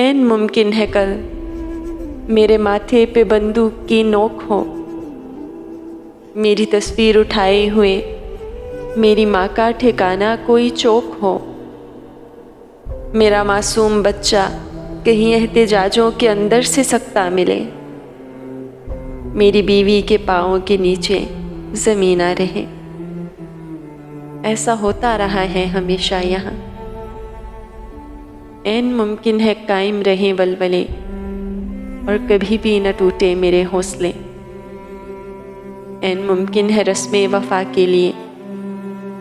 ऐन मुमकिन है कल मेरे माथे पे बंदूक की नोक हो, मेरी तस्वीर उठाए हुए मेरी माँ का ठिकाना कोई चौक हो, मेरा मासूम बच्चा कहीं एहतिजाजों के अंदर से सकता मिले, मेरी बीवी के पाँवों के नीचे ज़मीन आ रहे। ऐसा होता रहा है हमेशा यहाँ। ऐन मुमकिन है कायम रहें वलवले और कभी भी न टूटे मेरे हौसले। ऐन मुमकिन है रस्मे वफा के लिए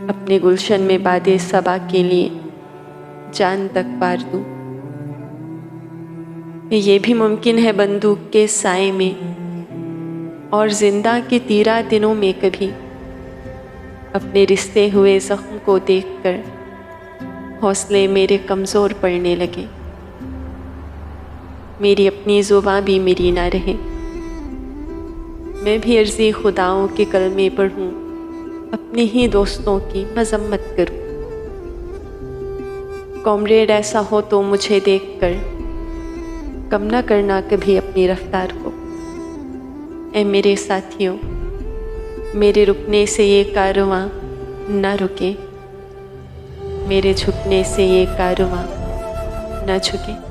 अपने गुलशन में बादे सबा के लिए जान तक वार दूं। ये भी मुमकिन है बंदूक के साए में और जिंदा के तीरा दिनों में कभी अपने रिश्ते हुए जख्म को देखकर हौसले मेरे कमज़ोर पड़ने लगे। मेरी अपनी ज़ुबान भी मेरी ना रहे, मैं भी अर्ज़ी खुदाओं के कलमे पढ़ूं, अपने ही दोस्तों की मजम्मत करूं। कॉमरेड ऐसा हो तो मुझे देखकर कम न करना कभी अपनी रफ्तार को। ऐ मेरे साथियों, मेरे रुकने से ये कारवां न रुके, मेरे झुकने से ये कारवां न झुके।